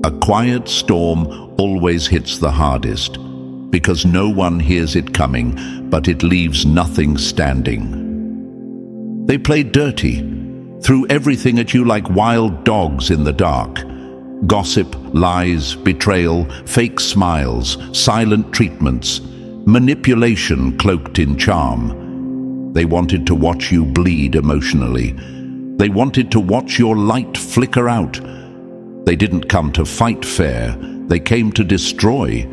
A quiet storm always hits the hardest, because no one hears it coming, but it leaves nothing standing. They play dirty, threw everything at you like wild dogs in the dark. Gossip, lies, betrayal, fake smiles, silent treatments, manipulation cloaked in charm. They wanted to watch you bleed emotionally. They wanted to watch your light flicker out. They didn't come to fight fair, they came to destroy.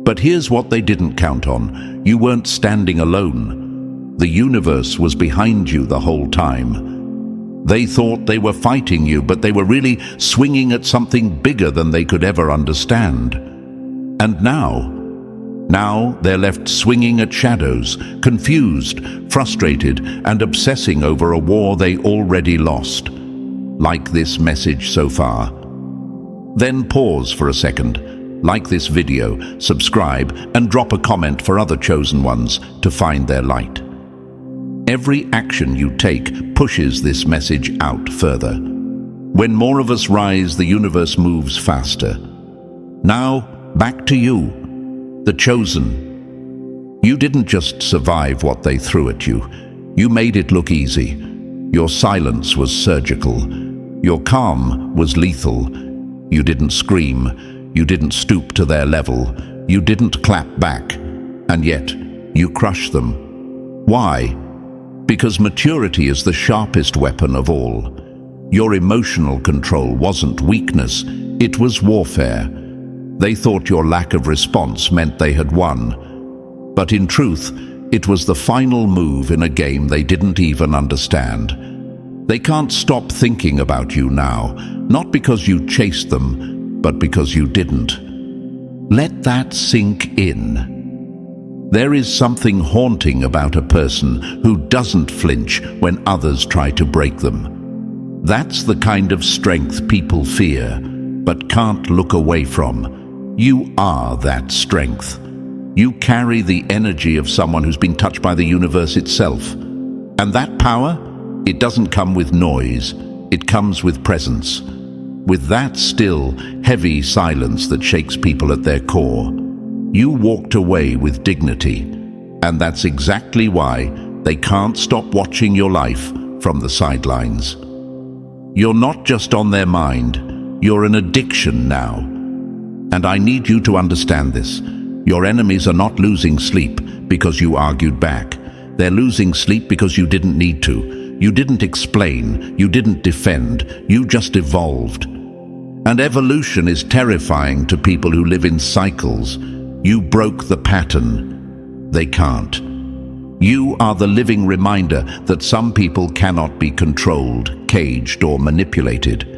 But here's what they didn't count on. You weren't standing alone. The universe was behind you the whole time. They thought they were fighting you, but they were really swinging at something bigger than they could ever understand. And now they're left swinging at shadows, confused, frustrated, and obsessing over a war they already lost. Like this message so far? Then pause for a second. Like this video, subscribe, and drop a comment for other chosen ones to find their light. Every action you take pushes this message out further. When more of us rise, the universe moves faster. Now, back to you, the chosen. You didn't just survive what they threw at you. You made it look easy. Your silence was surgical. Your calm was lethal. You didn't scream. You didn't stoop to their level. You didn't clap back. And yet, you crushed them. Why? Because maturity is the sharpest weapon of all. Your emotional control wasn't weakness, it was warfare. They thought your lack of response meant they had won. But in truth, it was the final move in a game they didn't even understand. They can't stop thinking about you now, not because you chased them, but because you didn't. Let that sink in. There is something haunting about a person who doesn't flinch when others try to break them. That's the kind of strength people fear, but can't look away from. You are that strength. You carry the energy of someone who's been touched by the universe itself. And that power, it doesn't come with noise, it comes with presence. With that still, heavy silence that shakes people at their core. You walked away with dignity, and that's exactly why they can't stop watching your life from the sidelines. You're not just on their mind, you're an addiction now. And I need you to understand this. Your enemies are not losing sleep because you argued back. They're losing sleep because you didn't need to. You didn't explain, you didn't defend, you just evolved. And evolution is terrifying to people who live in cycles. You broke the pattern. They can't. You are the living reminder that some people cannot be controlled, caged, or manipulated.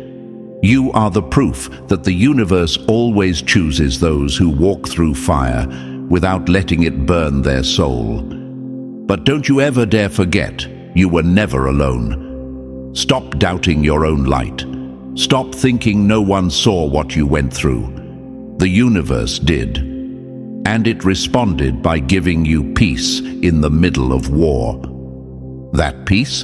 You are the proof that the universe always chooses those who walk through fire without letting it burn their soul. But don't you ever dare forget, you were never alone. Stop doubting your own light. Stop thinking no one saw what you went through. The universe did. And it responded by giving you peace in the middle of war. That peace?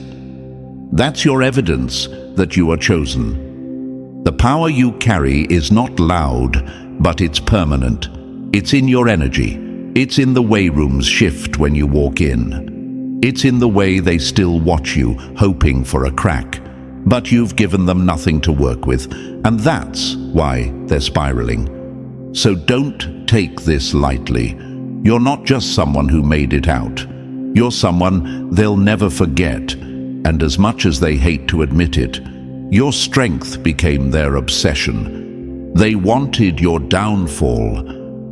That's your evidence that you are chosen. The power you carry is not loud, but it's permanent. It's in your energy. It's in the way rooms shift when you walk in. It's in the way they still watch you, hoping for a crack. But you've given them nothing to work with, and that's why they're spiraling. So don't take this lightly. You're not just someone who made it out. You're someone they'll never forget. And as much as they hate to admit it, your strength became their obsession. They wanted your downfall.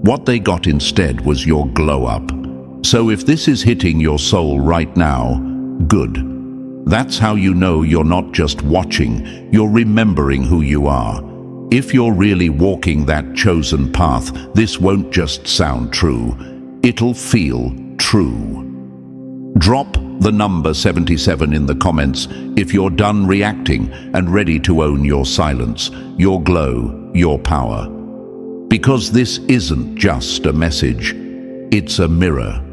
What they got instead was your glow up. So if this is hitting your soul right now, good. That's how you know you're not just watching, you're remembering who you are. If you're really walking that chosen path, this won't just sound true. It'll feel true. Drop the number 77 in the comments if you're done reacting and ready to own your silence, your glow, your power. Because this isn't just a message, it's a mirror.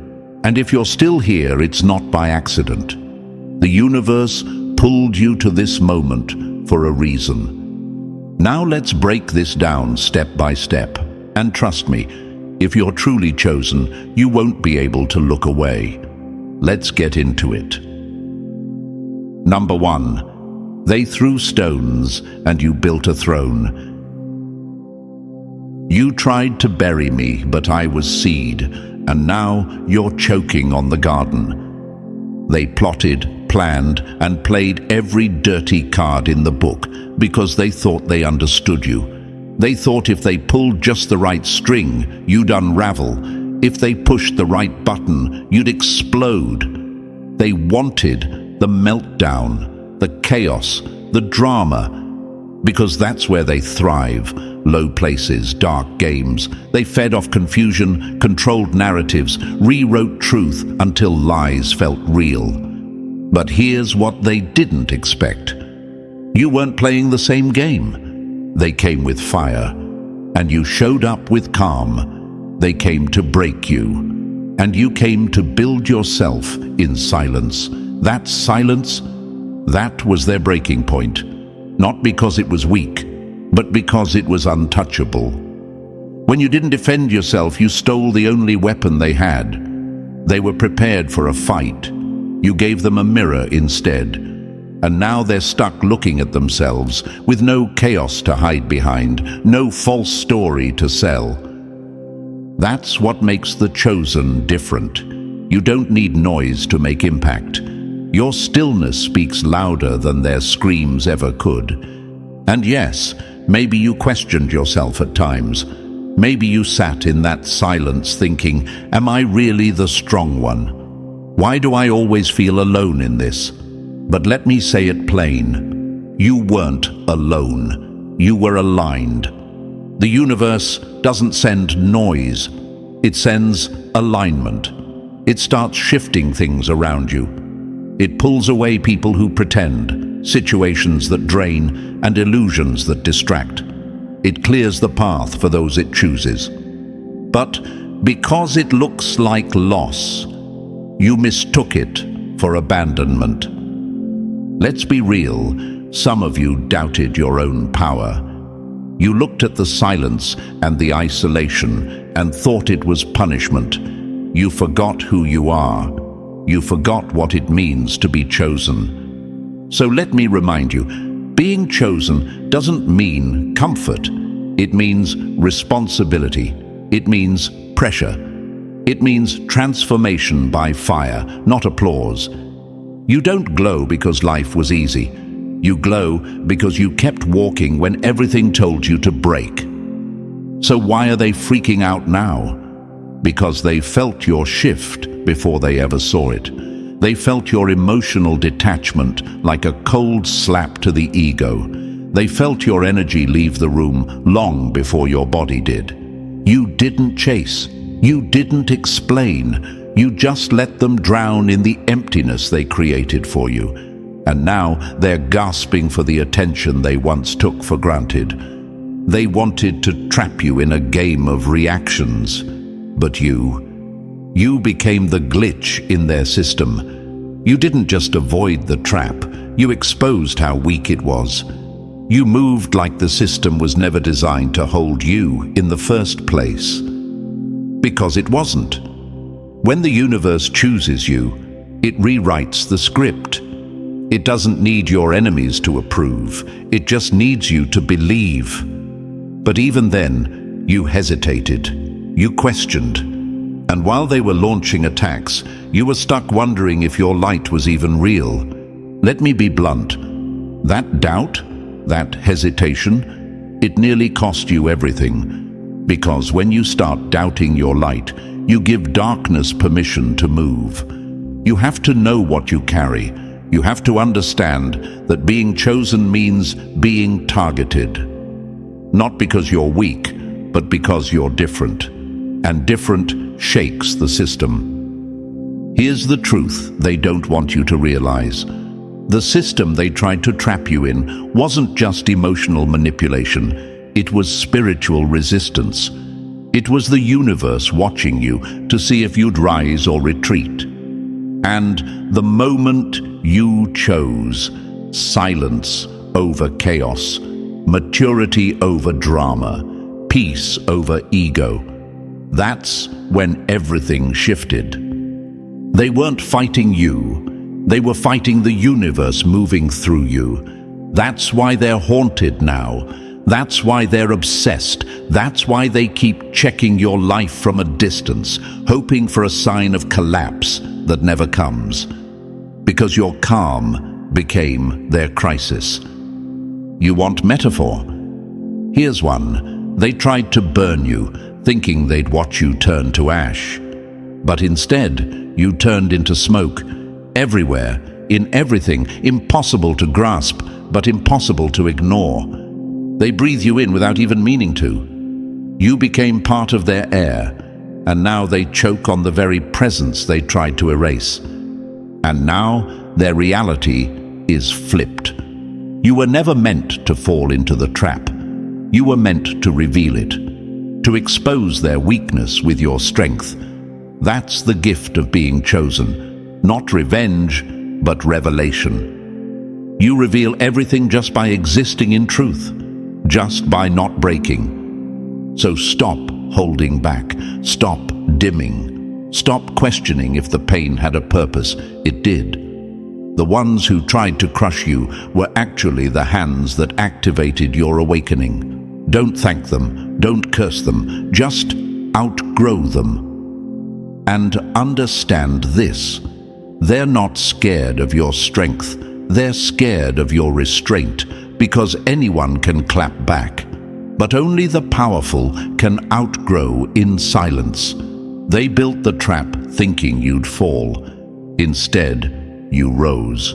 And if you're still here, it's not by accident. The universe pulled you to this moment for a reason. Now let's break this down step by step. And trust me, if you're truly chosen, you won't be able to look away. Let's get into it. Number 1. They threw stones and you built a throne. You tried to bury me, but I was seed, and now you're choking on the garden. They plotted, planned, and played every dirty card in the book because they thought they understood you. They thought if they pulled just the right string, you'd unravel. If they pushed the right button, you'd explode. They wanted the meltdown, the chaos, the drama, because that's where they thrive. Low places, dark games. They fed off confusion, controlled narratives, rewrote truth until lies felt real. But here's what they didn't expect. You weren't playing the same game. They came with fire, and you showed up with calm. They came to break you, and you came to build yourself in silence. That silence, that was their breaking point. Not because it was weak, but because it was untouchable. When you didn't defend yourself, you stole the only weapon they had. They were prepared for a fight. You gave them a mirror instead. And now they're stuck looking at themselves with no chaos to hide behind, no false story to sell. That's what makes the chosen different. You don't need noise to make impact. Your stillness speaks louder than their screams ever could. And yes, maybe you questioned yourself at times. Maybe you sat in that silence thinking, am I really the strong one? Why do I always feel alone in this? But let me say it plain. You weren't alone. You were aligned. The universe doesn't send noise. It sends alignment. It starts shifting things around you. It pulls away people who pretend, situations that drain, and illusions that distract. It clears the path for those it chooses. But because it looks like loss, you mistook it for abandonment. Let's be real, some of you doubted your own power. You looked at the silence and the isolation and thought it was punishment. You forgot who you are. You forgot what it means to be chosen. So let me remind you, being chosen doesn't mean comfort. It means responsibility. It means pressure. It means transformation by fire, not applause. You don't glow because life was easy. You glow because you kept walking when everything told you to break. So why are they freaking out now? Because they felt your shift before they ever saw it. They felt your emotional detachment like a cold slap to the ego. They felt your energy leave the room long before your body did. You didn't chase. You didn't explain. You just let them drown in the emptiness they created for you. And now they're gasping for the attention they once took for granted. They wanted to trap you in a game of reactions. But you became the glitch in their system. You didn't just avoid the trap, you exposed how weak it was. You moved like the system was never designed to hold you in the first place. Because it wasn't. When the universe chooses you, it rewrites the script. It doesn't need your enemies to approve, it just needs you to believe. But even then, you hesitated. You questioned. And while they were launching attacks, you were stuck wondering if your light was even real. Let me be blunt. That doubt, that hesitation, it nearly cost you everything. Because when you start doubting your light, you give darkness permission to move. You have to know what you carry. You have to understand that being chosen means being targeted. Not because you're weak, but because you're different. And different shakes the system. Here's the truth they don't want you to realize. The system they tried to trap you in wasn't just emotional manipulation, it was spiritual resistance. It was the universe watching you to see if you'd rise or retreat. And the moment you chose silence over chaos, maturity over drama, peace over ego. That's when everything shifted. They weren't fighting you, they were fighting the universe moving through you. That's why they're haunted now. That's why they're obsessed. That's why they keep checking your life from a distance, hoping for a sign of collapse that never comes. Because your calm became their crisis. You want metaphor? Here's one. They tried to burn you, thinking they'd watch you turn to ash. But instead, you turned into smoke. Everywhere, in everything, impossible to grasp, but impossible to ignore. They breathe you in without even meaning to. You became part of their air, and now they choke on the very presence they tried to erase. And now their reality is flipped. You were never meant to fall into the trap. You were meant to reveal it, to expose their weakness with your strength. That's the gift of being chosen, not revenge, but revelation. You reveal everything just by existing in truth, just by not breaking. So stop holding back, stop dimming, stop questioning if the pain had a purpose. It did. The ones who tried to crush you were actually the hands that activated your awakening. Don't thank them, don't curse them, just outgrow them. And understand this: they're not scared of your strength, they're scared of your restraint, because anyone can clap back. But only the powerful can outgrow in silence. They built the trap thinking you'd fall. Instead, you rose.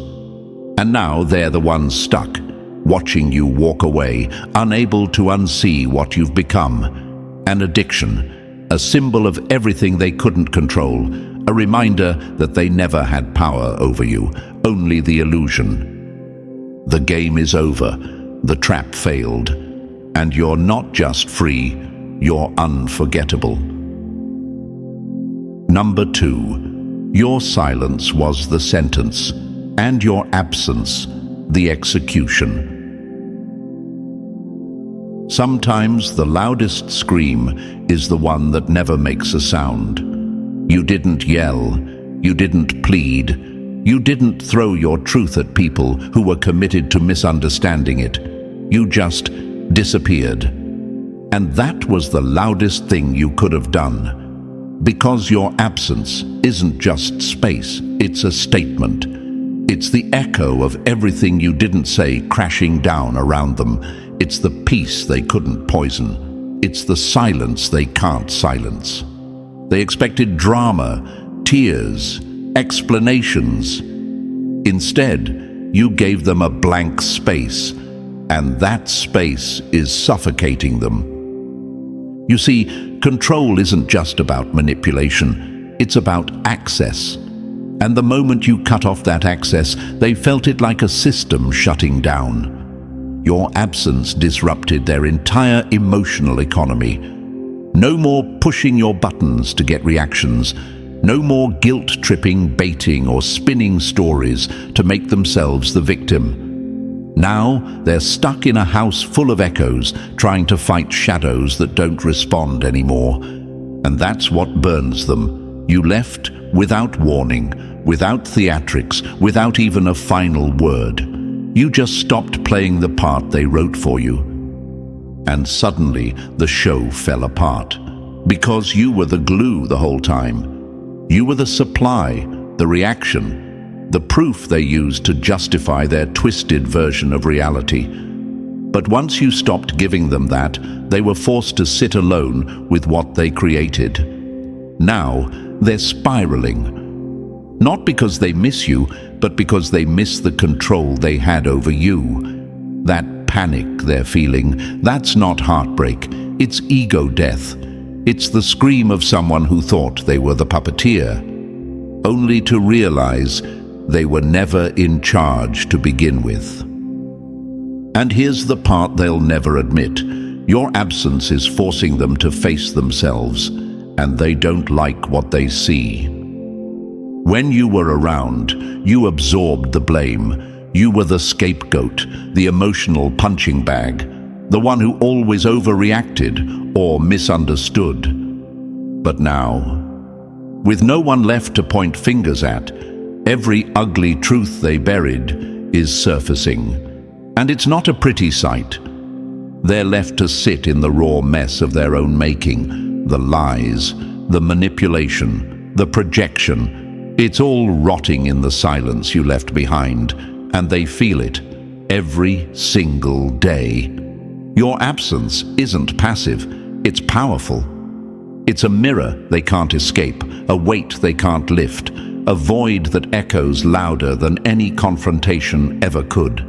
And now they're the ones stuck, watching you walk away, unable to unsee what you've become. An addiction, a symbol of everything they couldn't control, a reminder that they never had power over you, only the illusion. The game is over, the trap failed, and you're not just free, you're unforgettable. Number 2, your silence was the sentence, and your absence, the execution. Sometimes the loudest scream is the one that never makes a sound. You didn't yell, you didn't plead, you didn't throw your truth at people who were committed to misunderstanding it. You just disappeared. And that was the loudest thing you could have done. Because your absence isn't just space, it's a statement. It's the echo of everything you didn't say crashing down around them. It's the peace they couldn't poison. It's the silence they can't silence. They expected drama, tears, explanations. Instead, you gave them a blank space, and that space is suffocating them. You see, control isn't just about manipulation, it's about access. And the moment you cut off that access, they felt it like a system shutting down. Your absence disrupted their entire emotional economy. No more pushing your buttons to get reactions. No more guilt-tripping, baiting, or spinning stories to make themselves the victim. Now they're stuck in a house full of echoes, trying to fight shadows that don't respond anymore. And that's what burns them. You left without warning, without theatrics, without even a final word. You just stopped playing the part they wrote for you. And suddenly the show fell apart. Because you were the glue the whole time. You were the supply, the reaction, the proof they used to justify their twisted version of reality. But once you stopped giving them that, they were forced to sit alone with what they created. Now, they're spiraling. Not because they miss you, but because they miss the control they had over you. That panic they're feeling, that's not heartbreak, it's ego death. It's the scream of someone who thought they were the puppeteer, only to realize they were never in charge to begin with. And here's the part they'll never admit. Your absence is forcing them to face themselves, and they don't like what they see. When you were around, you absorbed the blame. You were the scapegoat, the emotional punching bag. the one who always overreacted or misunderstood. But now, with no one left to point fingers at, every ugly truth they buried is surfacing. And it's not a pretty sight. They're left to sit in the raw mess of their own making, the lies, the manipulation, the projection. It's all rotting in the silence you left behind, and they feel it every single day. Your absence isn't passive, it's powerful. It's a mirror they can't escape, a weight they can't lift, a void that echoes louder than any confrontation ever could.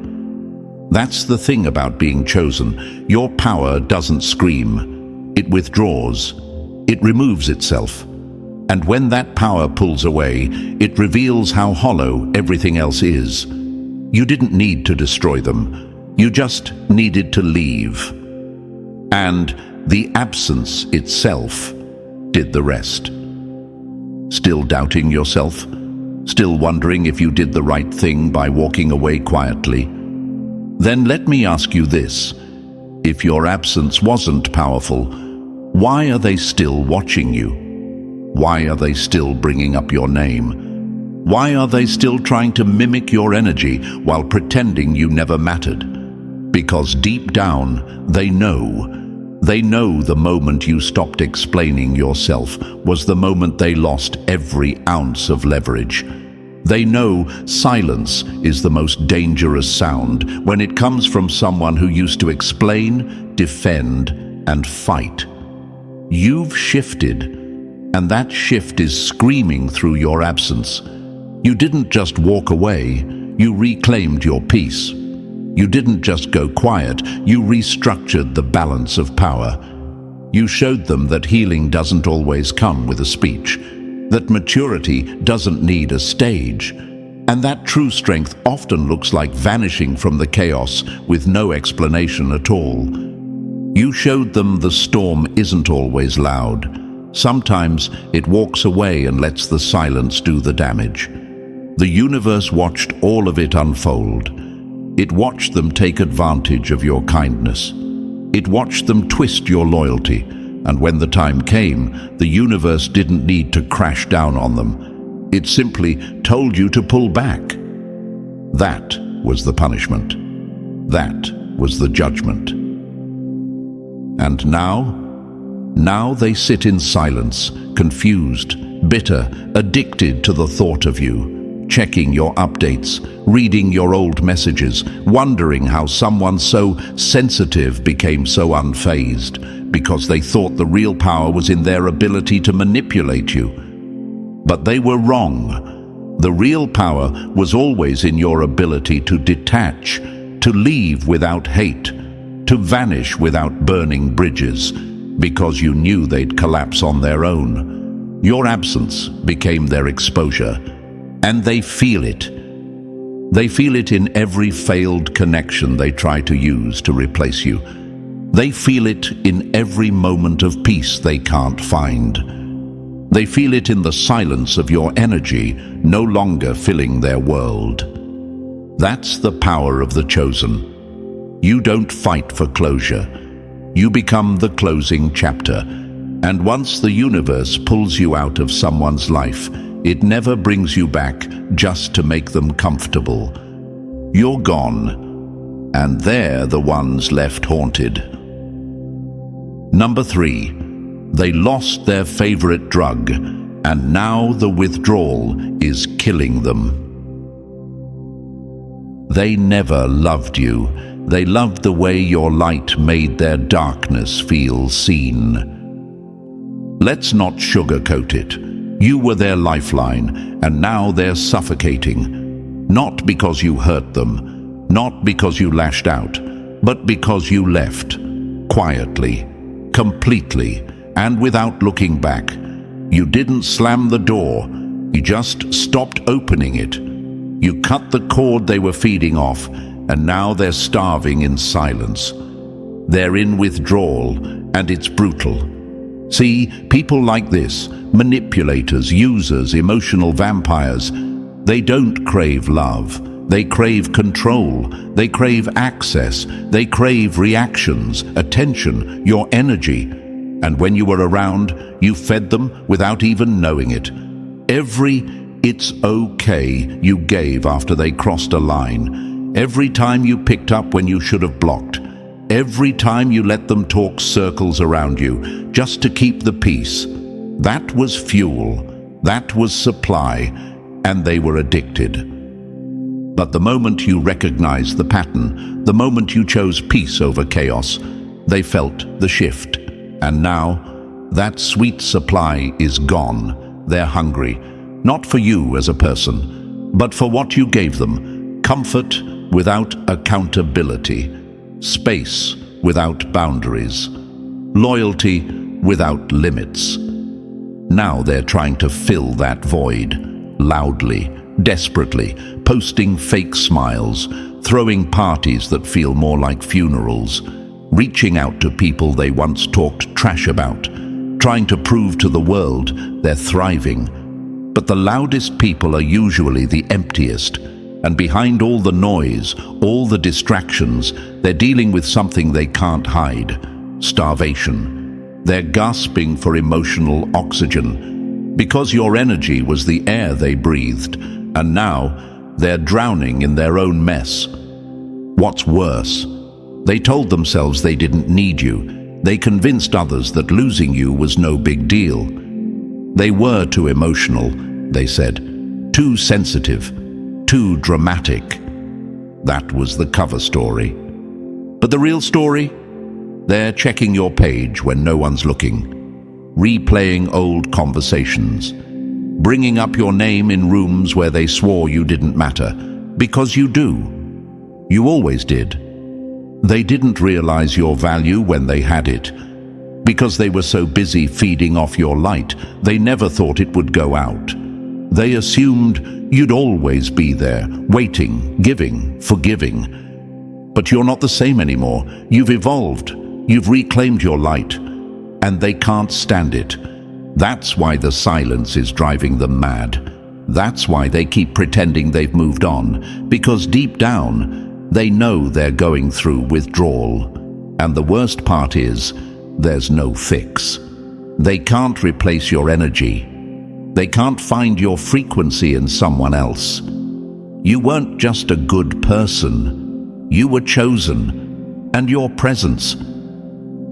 That's the thing about being chosen. Your power doesn't scream. It withdraws. It removes itself. And when that power pulls away, it reveals how hollow everything else is. You didn't need to destroy them. You just needed to leave. And the absence itself did the rest. Still doubting yourself? Still wondering if you did the right thing by walking away quietly? Then let me ask you this. If your absence wasn't powerful, why are they still watching you? Why are they still bringing up your name? Why are they still trying to mimic your energy while pretending you never mattered? Because deep down, they know the moment you stopped explaining yourself was the moment they lost every ounce of leverage. They know silence is the most dangerous sound when it comes from someone who used to explain, defend, and fight. You've shifted, and that shift is screaming through your absence. You didn't just walk away, you reclaimed your peace. You didn't just go quiet, you restructured the balance of power. You showed them that healing doesn't always come with a speech, that maturity doesn't need a stage, and that true strength often looks like vanishing from the chaos with no explanation at all. You showed them the storm isn't always loud. Sometimes it walks away and lets the silence do the damage. The universe watched all of it unfold. It watched them take advantage of your kindness. It watched them twist your loyalty. And when the time came, the universe didn't need to crash down on them. It simply told you to pull back. That was the punishment. That was the judgment. And now they sit in silence, confused, bitter, addicted to the thought of you, checking your updates, reading your old messages, wondering how someone so sensitive became so unfazed, because they thought the real power was in their ability to manipulate you. But they were wrong. The real power was always in your ability to detach, to leave without hate, to vanish without burning bridges, because you knew they'd collapse on their own. Your absence became their exposure, and they feel it. They feel it in every failed connection they try to use to replace you. They feel it in every moment of peace they can't find. They feel it in the silence of your energy no longer filling their world. That's the power of the chosen. You don't fight for closure. You become the closing chapter. And once the universe pulls you out of someone's life, it never brings you back just to make them comfortable. You're gone, and they're the ones left haunted. Number 3, they lost their favorite drug, and now the withdrawal is killing them. They never loved you. They loved the way your light made their darkness feel seen. Let's not sugarcoat it. You were their lifeline, and now they're suffocating. Not because you hurt them, not because you lashed out, but because you left, quietly, completely, and without looking back. You didn't slam the door, you just stopped opening it. You cut the cord they were feeding off, and now they're starving in silence. They're in withdrawal, and it's brutal. See, people like this, manipulators, users, emotional vampires, they don't crave love. They crave control. They crave access. They crave reactions, attention, your energy. And when you were around, you fed them without even knowing it. Every "it's okay" you gave after they crossed a line. Every time you picked up when you should have blocked. Every time you let them talk circles around you, just to keep the peace. That was fuel. That was supply. And they were addicted. But the moment you recognized the pattern, the moment you chose peace over chaos, they felt the shift. And now, that sweet supply is gone. They're hungry, not for you as a person, but for what you gave them. Comfort without accountability, space without boundaries, loyalty without limits. Now they're trying to fill that void, loudly, desperately, posting fake smiles, throwing parties that feel more like funerals, reaching out to people they once talked trash about, trying to prove to the world they're thriving. But the loudest people are usually the emptiest, and behind all the noise, all the distractions, they're dealing with something they can't hide: starvation. They're gasping for emotional oxygen, because your energy was the air they breathed, and now they're drowning in their own mess. What's worse, they told themselves they didn't need you. They convinced others that losing you was no big deal. They were too emotional, they said, too sensitive, too dramatic. That was the cover story. But the real story? They're checking your page when no one's looking, replaying old conversations, bringing up your name in rooms where they swore you didn't matter, because you do. You always did. They didn't realize your value when they had it. Because they were so busy feeding off your light, they never thought it would go out. They assumed you'd always be there, waiting, giving, forgiving. But you're not the same anymore. You've evolved. You've reclaimed your light. And they can't stand it. That's why the silence is driving them mad. That's why they keep pretending they've moved on. Because deep down, they know they're going through withdrawal. And the worst part is, there's no fix. They can't replace your energy. They can't find your frequency in someone else. You weren't just a good person. You were chosen. And your presence,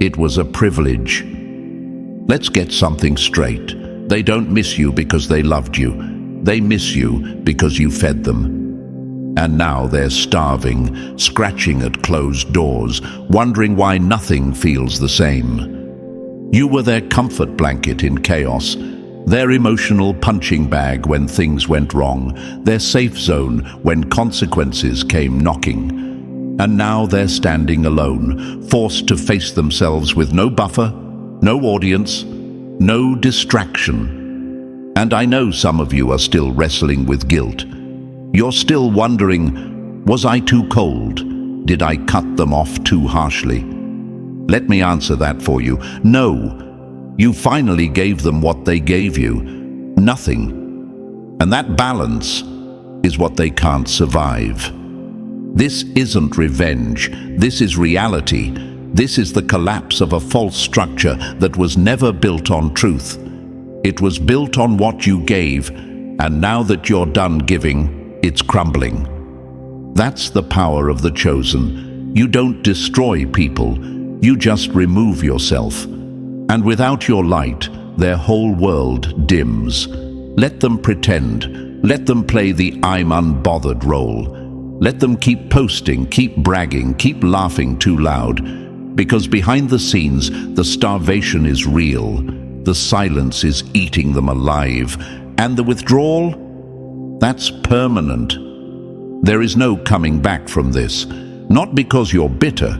it was a privilege. Let's get something straight. They don't miss you because they loved you. They miss you because you fed them. And now they're starving, scratching at closed doors, wondering why nothing feels the same. You were their comfort blanket in chaos, their emotional punching bag when things went wrong, their safe zone when consequences came knocking. And now they're standing alone, forced to face themselves with no buffer, no audience, no distraction. And I know some of you are still wrestling with guilt. You're still wondering, was I too cold? Did I cut them off too harshly? Let me answer that for you. No, you finally gave them what they gave you. Nothing. And that balance is what they can't survive. This isn't revenge. This is reality. This is the collapse of a false structure that was never built on truth. It was built on what you gave, and now that you're done giving, it's crumbling. That's the power of the chosen. You don't destroy people, you just remove yourself. And without your light, their whole world dims. Let them pretend. Let them play the "I'm unbothered" role. Let them keep posting, keep bragging, keep laughing too loud. Because behind the scenes, the starvation is real. The silence is eating them alive. And the withdrawal? That's permanent. There is no coming back from this. Not because you're bitter,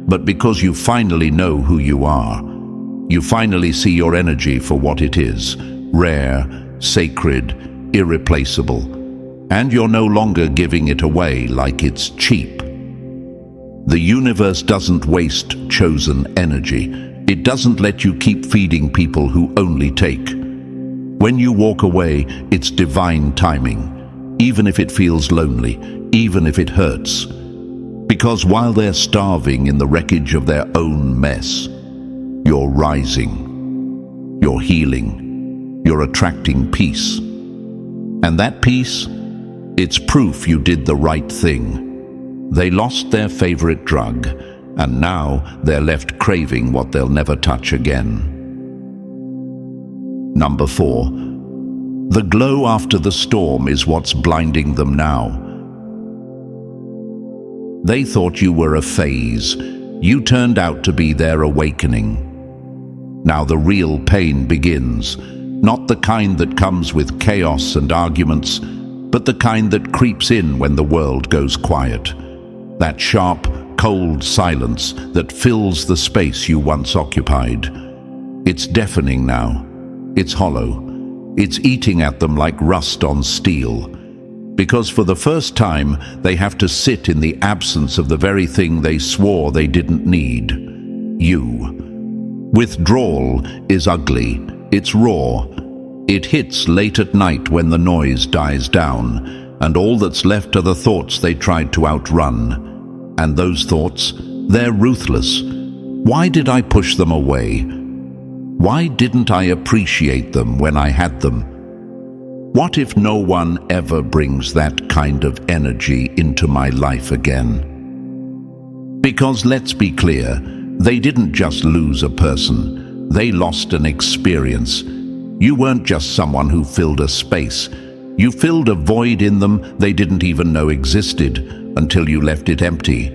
but because you finally know who you are. You finally see your energy for what it is. Rare, sacred, irreplaceable. And you're no longer giving it away like it's cheap. The universe doesn't waste chosen energy. It doesn't let you keep feeding people who only take. When you walk away, it's divine timing. even if it feels lonely, even if it hurts. Because while they're starving in the wreckage of their own mess, you're rising, you're healing, you're attracting peace. And that peace, it's proof you did the right thing. They lost their favorite drug, and now they're left craving what they'll never touch again. Number 4. The glow after the storm is what's blinding them now. They thought you were a phase. You turned out to be their awakening. Now the real pain begins, not the kind that comes with chaos and arguments, but the kind that creeps in when the world goes quiet. That sharp, cold silence that fills the space you once occupied. It's deafening now. It's hollow. It's eating at them like rust on steel. Because for the first time, they have to sit in the absence of the very thing they swore they didn't need. You. Withdrawal is ugly. It's raw. It hits late at night when the noise dies down, and all that's left are the thoughts they tried to outrun. And those thoughts, they're ruthless. Why did I push them away? Why didn't I appreciate them when I had them? What if no one ever brings that kind of energy into my life again? Because let's be clear, they didn't just lose a person, they lost an experience. You weren't just someone who filled a space. You filled a void in them they didn't even know existed until you left it empty.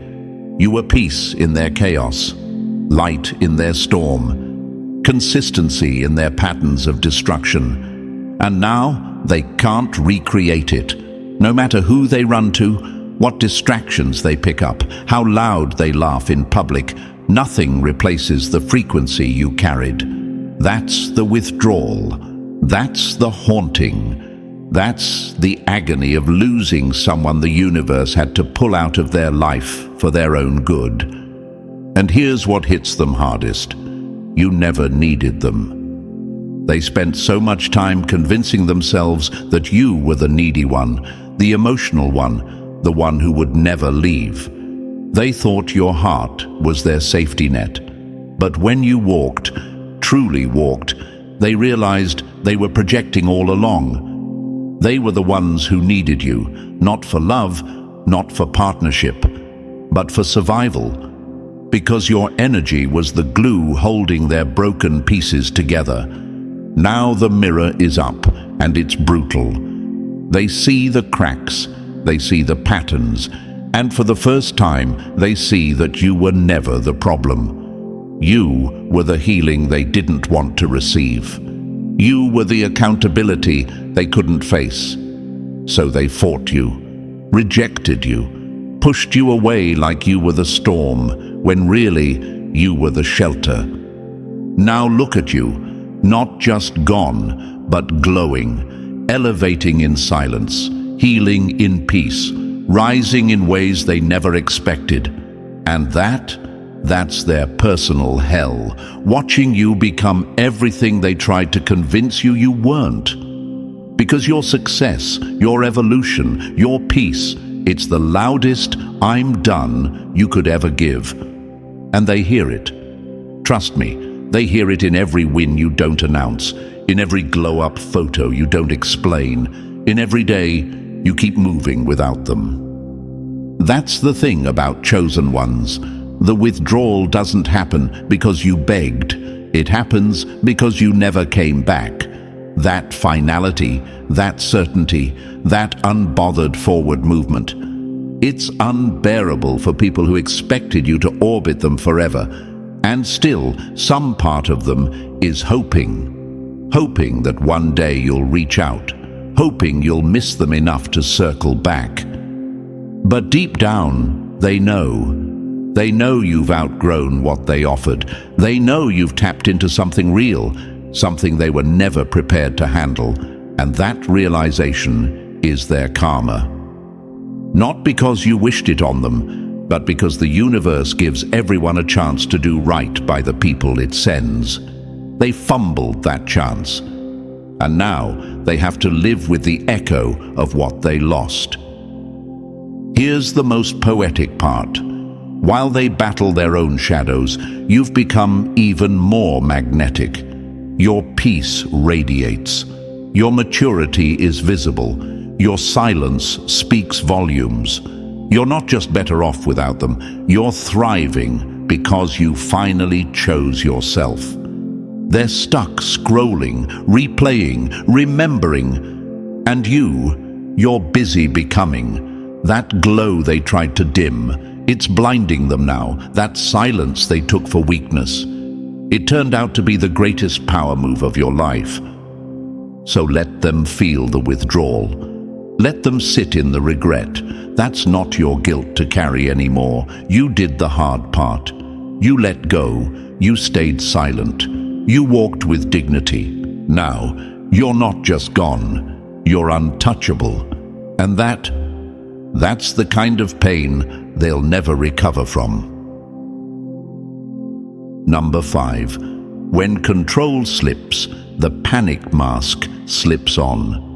You were peace in their chaos, light in their storm, consistency in their patterns of destruction. And now they can't recreate it. No matter who they run to, what distractions they pick up, how loud they laugh in public, nothing replaces the frequency you carried. That's the withdrawal. That's the haunting. That's the agony of losing someone the universe had to pull out of their life for their own good. And here's what hits them hardest. You never needed them. They spent so much time convincing themselves that you were the needy one, the emotional one, the one who would never leave. They thought your heart was their safety net. But when you walked, truly walked, they realized they were projecting all along. They were the ones who needed you, not for love, not for partnership, but for survival. Because your energy was the glue holding their broken pieces together. Now the mirror is up, and it's brutal. They see the cracks, they see the patterns, and for the first time, they see that you were never the problem. You were the healing they didn't want to receive. You were the accountability they couldn't face. So they fought you, rejected you, pushed you away like you were the storm, when really you were the shelter. Now look at you. Not just gone, but glowing, elevating in silence, healing in peace, rising in ways they never expected. And that's their personal hell, watching you become everything they tried to convince you you weren't. Because your success, your evolution, your peace, it's the loudest "I'm done" you could ever give. And they hear it. Trust me. They hear it in every win you don't announce, in every glow-up photo you don't explain, in every day you keep moving without them. That's the thing about chosen ones. The withdrawal doesn't happen because you begged. It happens because you never came back. That finality, that certainty, that unbothered forward movement. It's unbearable for people who expected you to orbit them forever. And still, some part of them is hoping that one day you'll reach out, hoping you'll miss them enough to circle back. But deep down, they know. They know you've outgrown what they offered. They know you've tapped into something real, something they were never prepared to handle. And that realization is their karma. Not because you wished it on them, but because the universe gives everyone a chance to do right by the people it sends. They fumbled that chance. And now they have to live with the echo of what they lost. Here's the most poetic part. While they battle their own shadows, you've become even more magnetic. Your peace radiates. Your maturity is visible. Your silence speaks volumes. You're not just better off without them, you're thriving because you finally chose yourself. They're stuck scrolling, replaying, remembering, and you're busy becoming. That glow they tried to dim, it's blinding them now. That silence they took for weakness, it turned out to be the greatest power move of your life. So let them feel the withdrawal. Let them sit in the regret. That's not your guilt to carry anymore. You did the hard part. You let go. You stayed silent. You walked with dignity. Now, you're not just gone. You're untouchable. And that's the kind of pain they'll never recover from. Number 5. When control slips, the panic mask slips on.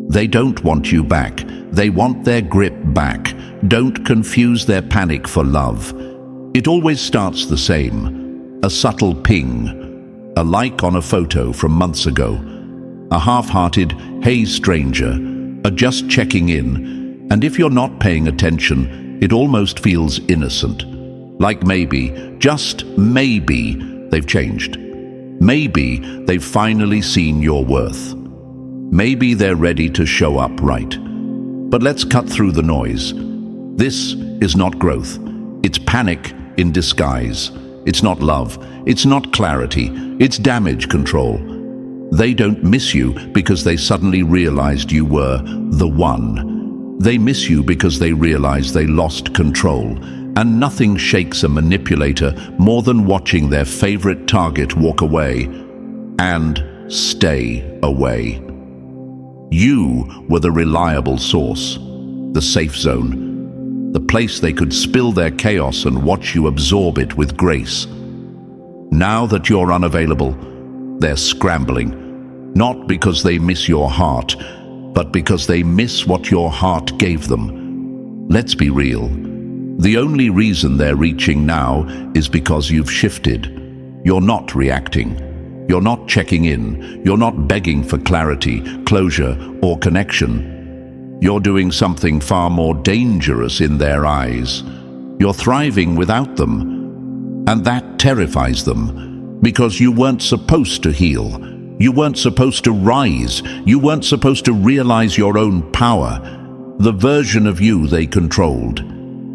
They don't want you back. They want their grip back. Don't confuse their panic for love. It always starts the same. A subtle ping. A like on a photo from months ago. A half-hearted, "Hey stranger," a just checking in. And if you're not paying attention, it almost feels innocent. Like maybe, just maybe, they've changed. Maybe they've finally seen your worth. Maybe they're ready to show up right. But let's cut through the noise. This is not growth. It's panic in disguise. It's not love. It's not clarity. It's damage control. They don't miss you because they suddenly realized you were the one. They miss you because they realized they lost control. And nothing shakes a manipulator more than watching their favorite target walk away and stay away. You were the reliable source, the safe zone, the place they could spill their chaos and watch you absorb it with grace. Now that you're unavailable, they're scrambling, not because they miss your heart, but because they miss what your heart gave them. Let's be real. The only reason they're reaching now is because you've shifted. You're not reacting. You're not checking in. You're not begging for clarity, closure, or connection. You're doing something far more dangerous in their eyes. You're thriving without them. And that terrifies them, because you weren't supposed to heal. You weren't supposed to rise. You weren't supposed to realize your own power. The version of you they controlled.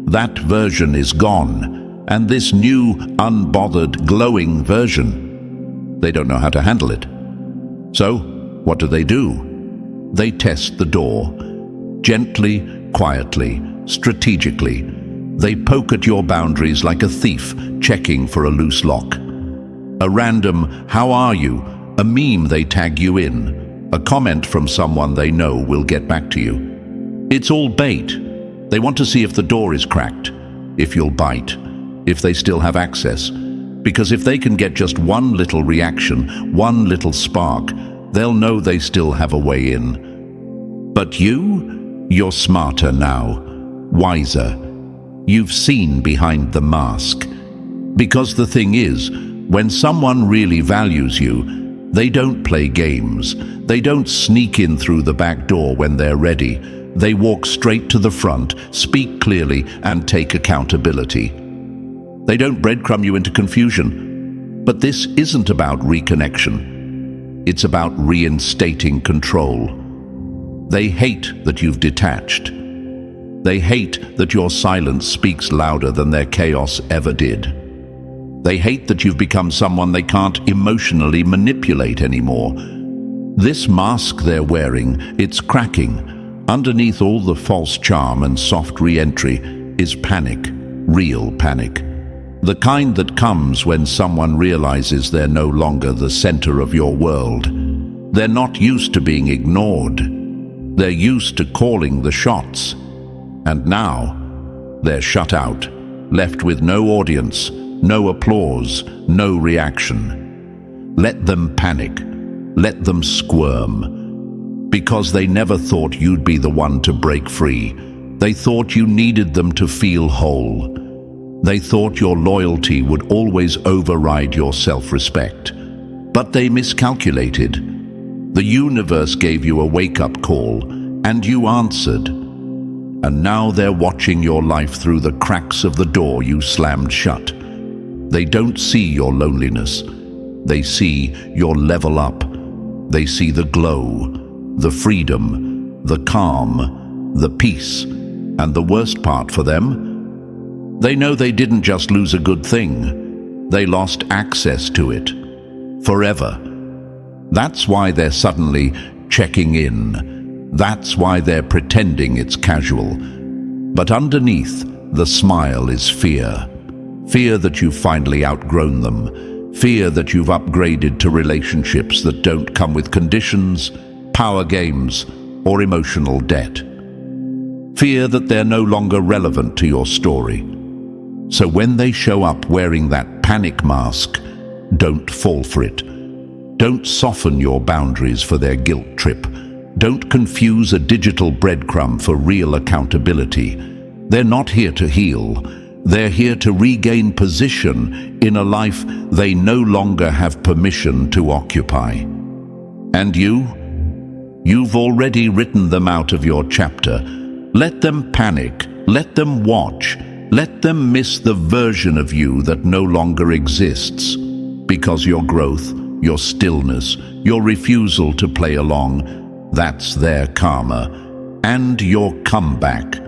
That version is gone, and this new, unbothered, glowing version, they don't know how to handle it. So, what do? They test the door. Gently, quietly, strategically. They poke at your boundaries like a thief checking for a loose lock. A random, "How are you?" a meme they tag you in. A comment from someone they know will get back to you. It's all bait. They want to see if the door is cracked, if you'll bite, if they still have access. Because if they can get just one little reaction, one little spark, they'll know they still have a way in. But you're smarter now, wiser. You've seen behind the mask. Because the thing is, when someone really values you, they don't play games. They don't sneak in through the back door when they're ready. They walk straight to the front, speak clearly, and take accountability. They don't breadcrumb you into confusion. But this isn't about reconnection. It's about reinstating control. They hate that you've detached. They hate that your silence speaks louder than their chaos ever did. They hate that you've become someone they can't emotionally manipulate anymore. This mask they're wearing, it's cracking. Underneath all the false charm and soft re-entry is panic, real panic. The kind that comes when someone realizes they're no longer the center of your world. They're not used to being ignored. They're used to calling the shots. And now, they're shut out, left with no audience, no applause, no reaction. Let them panic. let them squirm. Because they never thought you'd be the one to break free. They thought you needed them to feel whole. They thought your loyalty would always override your self-respect. But they miscalculated. The universe gave you a wake-up call, and you answered. And now they're watching your life through the cracks of the door you slammed shut. They don't see your loneliness. They see your level up. They see the glow, the freedom, the calm, the peace, and the worst part for them, they know they didn't just lose a good thing. They lost access to it. Forever. That's why they're suddenly checking in. That's why they're pretending it's casual. But underneath, the smile is fear. Fear that you've finally outgrown them. Fear that you've upgraded to relationships that don't come with conditions, power games, or emotional debt. Fear that they're no longer relevant to your story. So when they show up wearing that panic mask, don't fall for it. Don't soften your boundaries for their guilt trip. Don't confuse a digital breadcrumb for real accountability. They're not here to heal. They're here to regain position in a life they no longer have permission to occupy. And you've already written them out of your chapter. Let them panic. Let them watch. Let them miss the version of you that no longer exists. Because your growth, your stillness, your refusal to play along, that's their karma, and your comeback.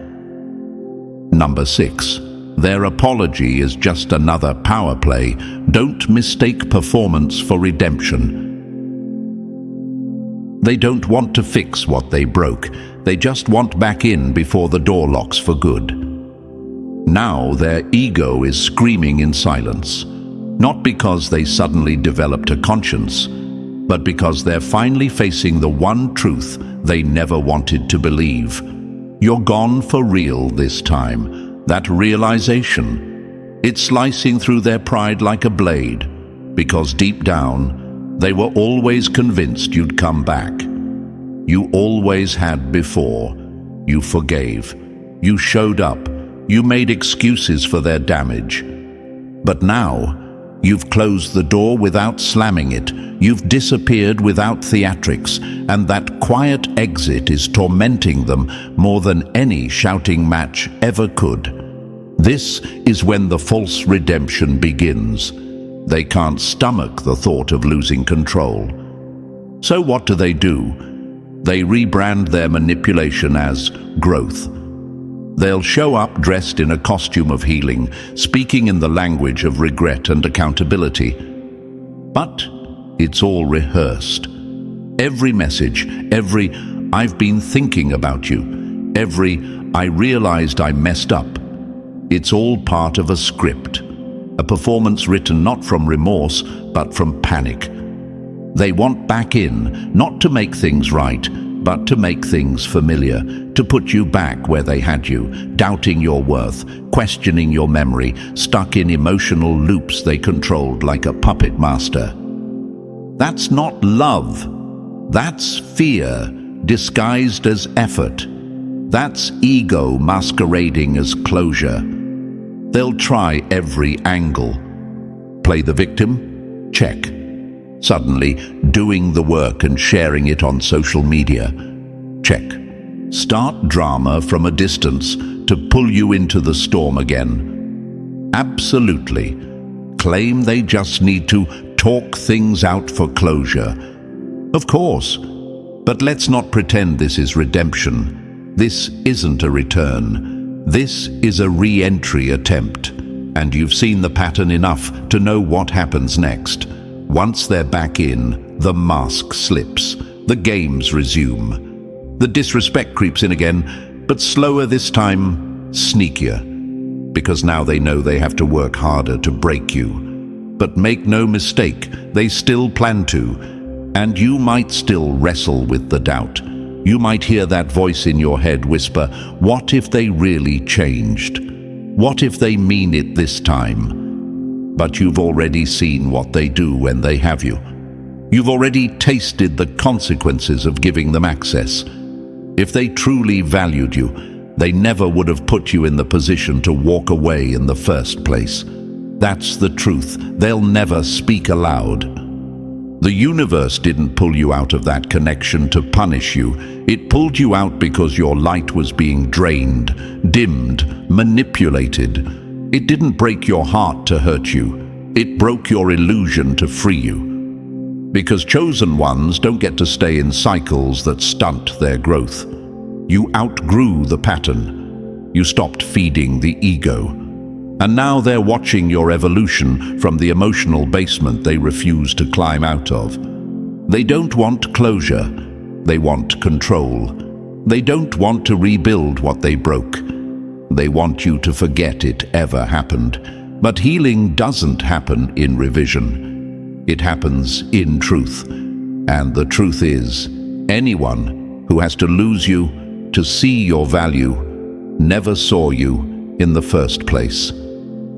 Number 6. Their apology is just another power play. Don't mistake performance for redemption. They don't want to fix what they broke. They just want back in before the door locks for good. Now their ego is screaming in silence. Not because they suddenly developed a conscience, but because they're finally facing the one truth they never wanted to believe. You're gone for real this time. That realization, it's slicing through their pride like a blade, because deep down, they were always convinced you'd come back. You always had before. You forgave. You showed up. You made excuses for their damage. But now, you've closed the door without slamming it. You've disappeared without theatrics, and that quiet exit is tormenting them more than any shouting match ever could. This is when the false redemption begins. They can't stomach the thought of losing control. So what do? They rebrand their manipulation as growth. They'll show up dressed in a costume of healing, speaking in the language of regret and accountability. But it's all rehearsed. Every message, every "I've been thinking about you," every "I realized I messed up," it's all part of a script, a performance written not from remorse, but from panic. They want back in, not to make things right, but to make things familiar, to put you back where they had you, doubting your worth, questioning your memory, stuck in emotional loops they controlled like a puppet master. That's not love. That's fear, disguised as effort. That's ego masquerading as closure. They'll try every angle. Play the victim? Check. Suddenly, doing the work and sharing it on social media? Check. Start drama from a distance to pull you into the storm again? Absolutely. Claim they just need to talk things out for closure? Of course. But let's not pretend this is redemption. This isn't a return. This is a re-entry attempt. And you've seen the pattern enough to know what happens next. Once they're back in, the mask slips. The games resume. The disrespect creeps in again, but slower this time, sneakier. Because now they know they have to work harder to break you. But make no mistake, they still plan to. And you might still wrestle with the doubt. You might hear that voice in your head whisper, what if they really changed? What if they mean it this time? But you've already seen what they do when they have you. You've already tasted the consequences of giving them access. If they truly valued you, they never would have put you in the position to walk away in the first place. That's the truth. They'll never speak aloud. The universe didn't pull you out of that connection to punish you. It pulled you out because your light was being drained, dimmed, manipulated. It didn't break your heart to hurt you. It broke your illusion to free you. Because chosen ones don't get to stay in cycles that stunt their growth. You outgrew the pattern. You stopped feeding the ego. And now they're watching your evolution from the emotional basement they refuse to climb out of. They don't want closure. They want control. They don't want to rebuild what they broke. They want you to forget it ever happened. But healing doesn't happen in revision. It happens in truth. And the truth is, anyone who has to lose you to see your value never saw you in the first place.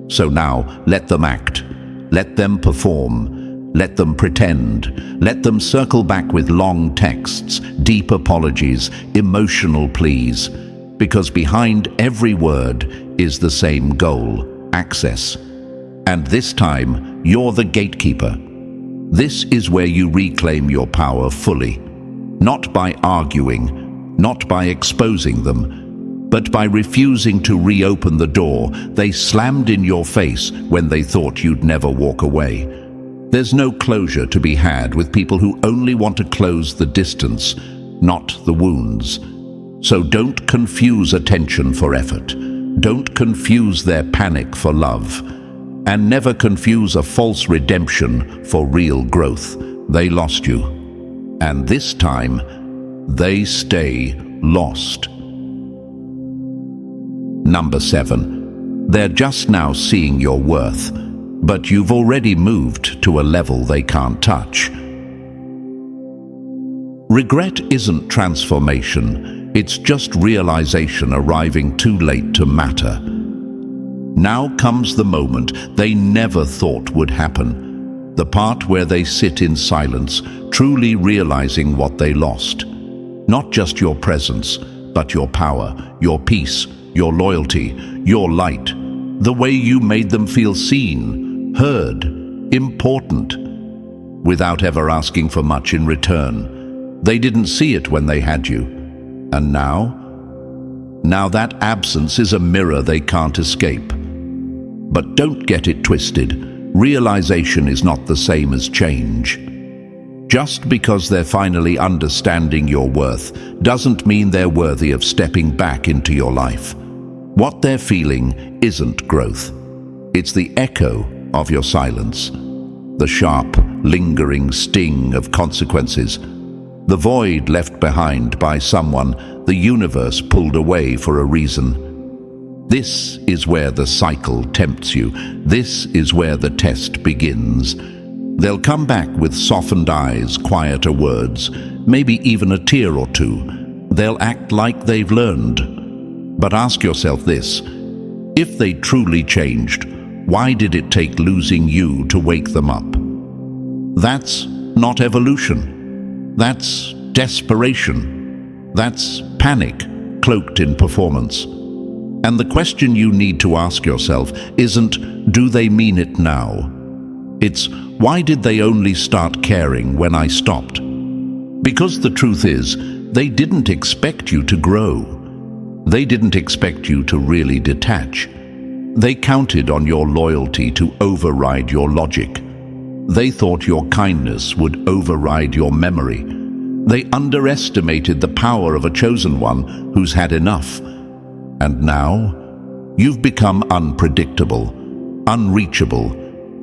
So now, let them act. Let them perform. Let them pretend. Let them circle back with long texts, deep apologies, emotional pleas. Because behind every word is the same goal: access. And this time, you're the gatekeeper. This is where you reclaim your power fully. Not by arguing, not by exposing them, but by refusing to reopen the door they slammed in your face when they thought you'd never walk away. There's no closure to be had with people who only want to close the distance, not the wounds. So don't confuse attention for effort. Don't confuse their panic for love. And never confuse a false redemption for real growth. They lost you. And this time, they stay lost. Number 7. They're just now seeing your worth, but you've already moved to a level they can't touch. Regret isn't transformation. It's just realization arriving too late to matter. Now comes the moment they never thought would happen. The part where they sit in silence, truly realizing what they lost. Not just your presence, but your power, your peace, your loyalty, your light. The way you made them feel seen, heard, important, without ever asking for much in return. They didn't see it when they had you. And now? Now that absence is a mirror they can't escape. But don't get it twisted. Realization is not the same as change. Just because they're finally understanding your worth doesn't mean they're worthy of stepping back into your life. What they're feeling isn't growth. It's the echo of your silence. The sharp, lingering sting of consequences. The void left behind by someone the universe pulled away for a reason. This is where the cycle tempts you. This is where the test begins. They'll come back with softened eyes, quieter words, maybe even a tear or two. They'll act like they've learned. But ask yourself this: if they truly changed, why did it take losing you to wake them up? That's not evolution. That's desperation. That's panic cloaked in performance. And the question you need to ask yourself isn't, do they mean it now? It's, why did they only start caring when I stopped? Because the truth is, they didn't expect you to grow. They didn't expect you to really detach. They counted on your loyalty to override your logic. They thought your kindness would override your memory. They underestimated the power of a chosen one who's had enough. And now, you've become unpredictable, unreachable.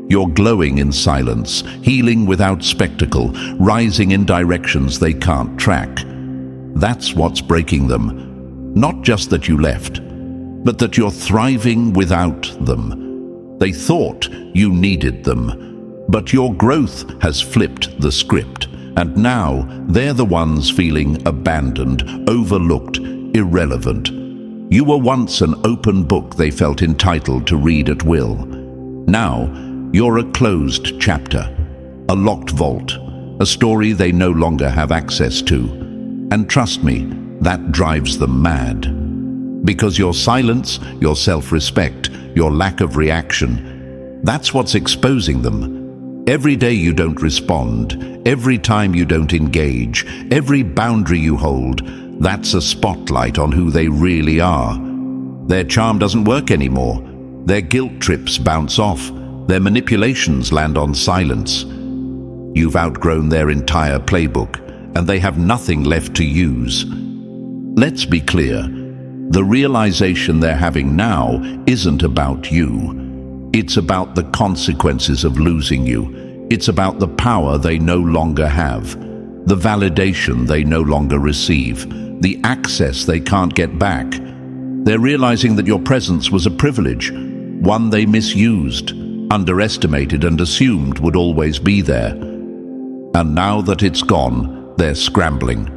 You're glowing in silence, healing without spectacle, rising in directions they can't track. That's what's breaking them. Not just that you left, but that you're thriving without them. They thought you needed them, but your growth has flipped the script, and now they're the ones feeling abandoned, overlooked, irrelevant. You were once an open book they felt entitled to read at will. Now, you're a closed chapter, a locked vault, a story they no longer have access to. And trust me, that drives them mad. Because your silence, your self-respect, your lack of reaction, that's what's exposing them. Every day you don't respond, every time you don't engage, every boundary you hold, that's a spotlight on who they really are. Their charm doesn't work anymore. Their guilt trips bounce off. Their manipulations land on silence. You've outgrown their entire playbook, and they have nothing left to use. Let's be clear. The realization they're having now isn't about you. It's about the consequences of losing you. It's about the power they no longer have, the validation they no longer receive, the access they can't get back. They're realizing that your presence was a privilege, one they misused, underestimated and assumed would always be there. And now that it's gone, they're scrambling.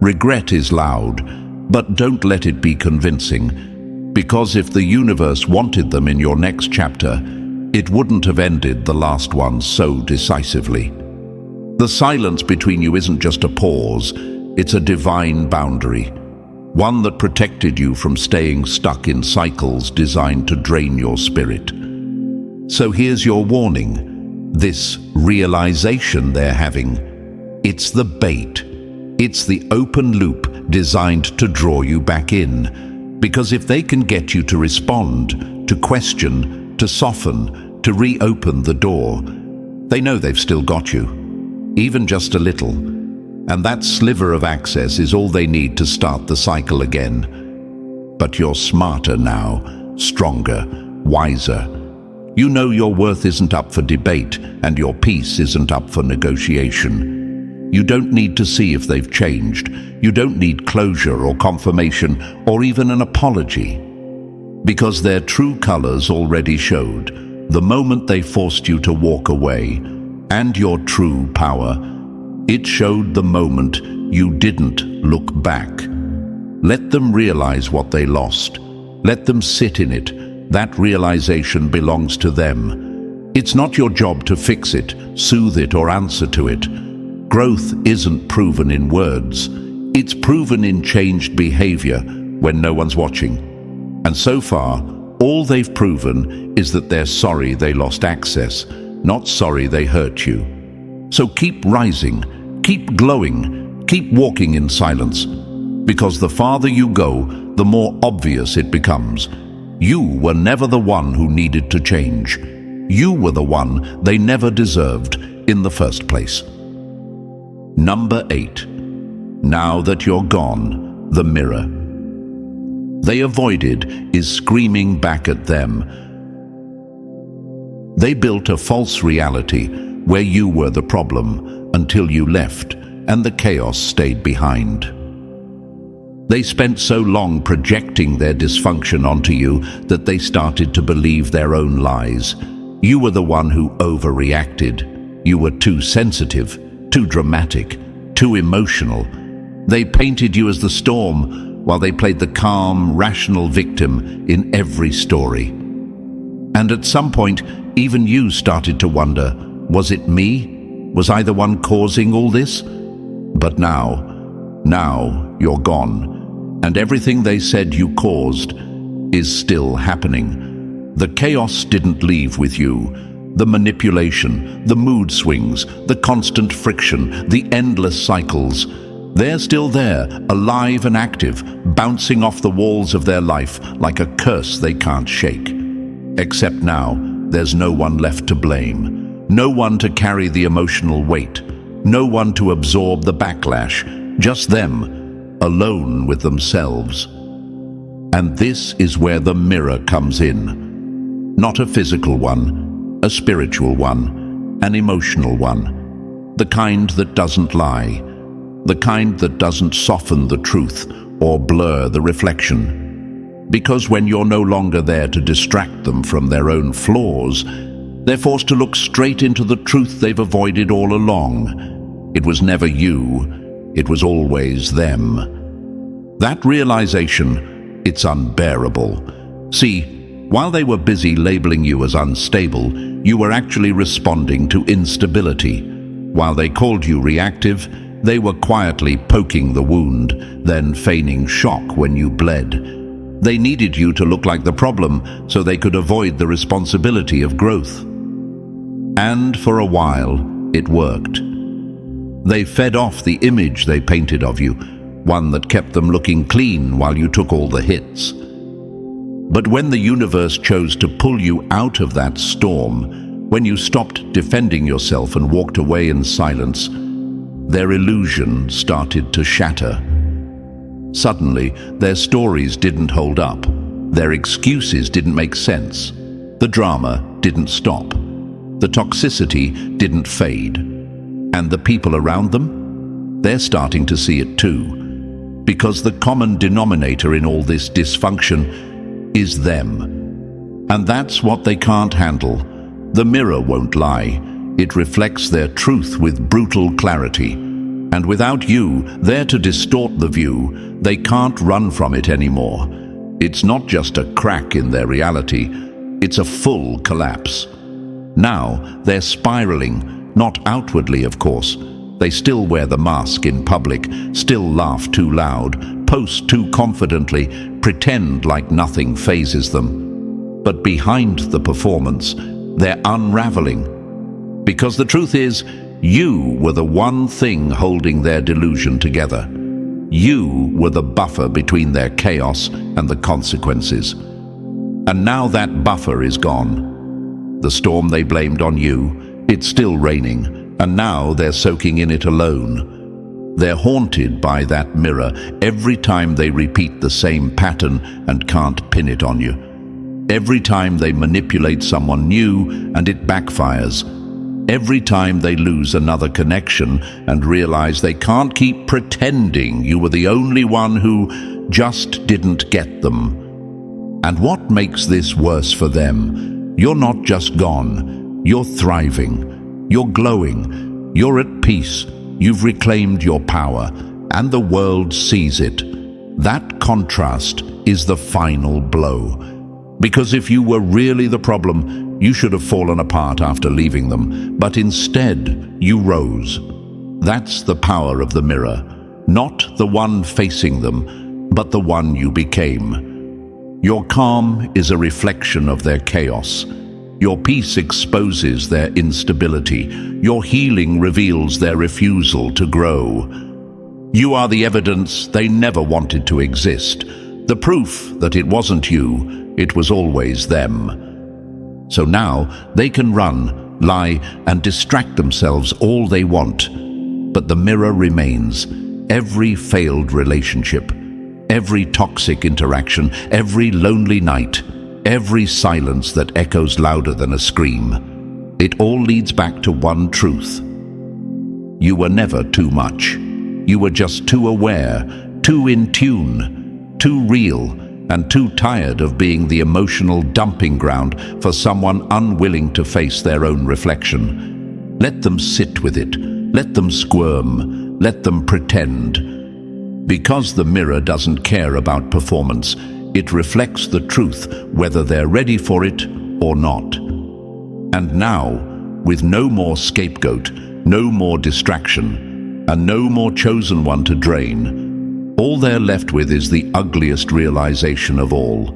Regret is loud, but don't let it be convincing, because if the universe wanted them in your next chapter, it wouldn't have ended the last one so decisively. The silence between you isn't just a pause, it's a divine boundary, one that protected you from staying stuck in cycles designed to drain your spirit. So here's your warning. This realization they're having, it's the bait. It's the open loop designed to draw you back in. Because if they can get you to respond, to question, to soften, to reopen the door, they know they've still got you, even just a little. And that sliver of access is all they need to start the cycle again. But you're smarter now, stronger, wiser. You know your worth isn't up for debate, and your peace isn't up for negotiation. You don't need to see if they've changed. You don't need closure or confirmation or even an apology. Because their true colors already showed, the moment they forced you to walk away, and your true power. It showed the moment you didn't look back. Let them realize what they lost. Let them sit in it. That realization belongs to them. It's not your job to fix it, soothe it, or answer to it. Growth isn't proven in words. It's proven in changed behavior when no one's watching. And so far, all they've proven is that they're sorry they lost access, not sorry they hurt you. So keep rising, keep glowing, keep walking in silence. Because the farther you go, the more obvious it becomes. You were never the one who needed to change. You were the one they never deserved in the first place. Number 8. Now that you're gone, the mirror they avoided is screaming back at them. They built a false reality where you were the problem until you left and the chaos stayed behind. They spent so long projecting their dysfunction onto you that they started to believe their own lies. You were the one who overreacted. You were too sensitive, too dramatic, too emotional. They painted you as the storm while they played the calm, rational victim in every story. And at some point, even you started to wonder, was it me? Was I the one causing all this? But now you're gone, and everything they said you caused is still happening. The chaos didn't leave with you. The manipulation, the mood swings, the constant friction, the endless cycles, they're still there, alive and active, bouncing off the walls of their life like a curse they can't shake. Except now, there's no one left to blame, no one to carry the emotional weight, no one to absorb the backlash, just them, alone with themselves. And this is where the mirror comes in. Not a physical one, a spiritual one, an emotional one. The kind that doesn't lie, the kind that doesn't soften the truth or blur the reflection. Because when you're no longer there to distract them from their own flaws, they're forced to look straight into the truth they've avoided all along. It was never you, it was always them. That realization, it's unbearable. See, while they were busy labeling you as unstable, you were actually responding to instability. While they called you reactive, they were quietly poking the wound, then feigning shock when you bled. They needed you to look like the problem so they could avoid the responsibility of growth. And for a while, it worked. They fed off the image they painted of you, one that kept them looking clean while you took all the hits. But when the universe chose to pull you out of that storm, when you stopped defending yourself and walked away in silence, their illusion started to shatter. Suddenly, their stories didn't hold up. Their excuses didn't make sense. The drama didn't stop. The toxicity didn't fade. And the people around them? They're starting to see it too. Because the common denominator in all this dysfunction is them. And that's what they can't handle. The mirror won't lie. It reflects their truth with brutal clarity. And without you there to distort the view, they can't run from it anymore. It's not just a crack in their reality, it's a full collapse. Now they're spiraling, not outwardly, of course. They still wear the mask in public, still laugh too loud, post too confidently, pretend like nothing phases them. But behind the performance, they're unraveling. Because the truth is, you were the one thing holding their delusion together. You were the buffer between their chaos and the consequences. And now that buffer is gone. The storm they blamed on you, it's still raining, and now they're soaking in it alone. They're haunted by that mirror every time they repeat the same pattern and can't pin it on you. Every time they manipulate someone new and it backfires. Every time they lose another connection and realize they can't keep pretending you were the only one who just didn't get them. And what makes this worse for them? You're not just gone. You're thriving. You're glowing. You're at peace. You've reclaimed your power, and the world sees it. That contrast is the final blow. Because if you were really the problem, you should have fallen apart after leaving them, but instead you rose. That's the power of the mirror, not the one facing them, but the one you became. Your calm is a reflection of their chaos. Your peace exposes their instability. Your healing reveals their refusal to grow. You are the evidence they never wanted to exist, the proof that it wasn't you, it was always them. So now they can run, lie, and distract themselves all they want. But the mirror remains. Every failed relationship, every toxic interaction, every lonely night, every silence that echoes louder than a scream. It all leads back to one truth. You were never too much. You were just too aware, too in tune, too real, and too tired of being the emotional dumping ground for someone unwilling to face their own reflection. Let them sit with it. Let them squirm. Let them pretend. Because the mirror doesn't care about performance, it reflects the truth whether they're ready for it or not. And now, with no more scapegoat, no more distraction, and no more chosen one to drain, all they're left with is the ugliest realization of all.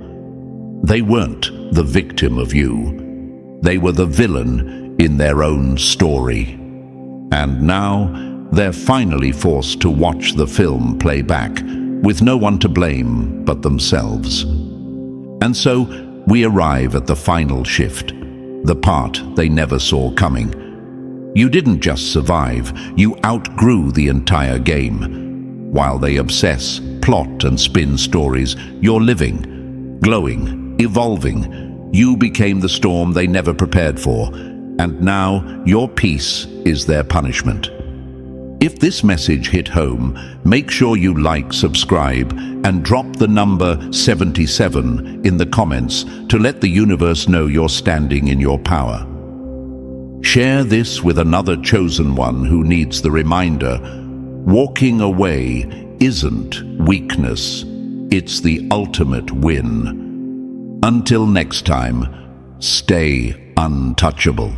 They weren't the victim of you. They were the villain in their own story. And now, they're finally forced to watch the film play back, with no one to blame but themselves. And so, we arrive at the final shift, the part they never saw coming. You didn't just survive, you outgrew the entire game. While they obsess, plot, and spin stories, you're living, glowing, evolving. You became the storm they never prepared for, and now your peace is their punishment. If this message hit home, make sure you like, subscribe, and drop the number 77 in the comments to let the universe know you're standing in your power. Share this with another chosen one who needs the reminder: walking away isn't weakness, it's the ultimate win. Until next time, stay untouchable.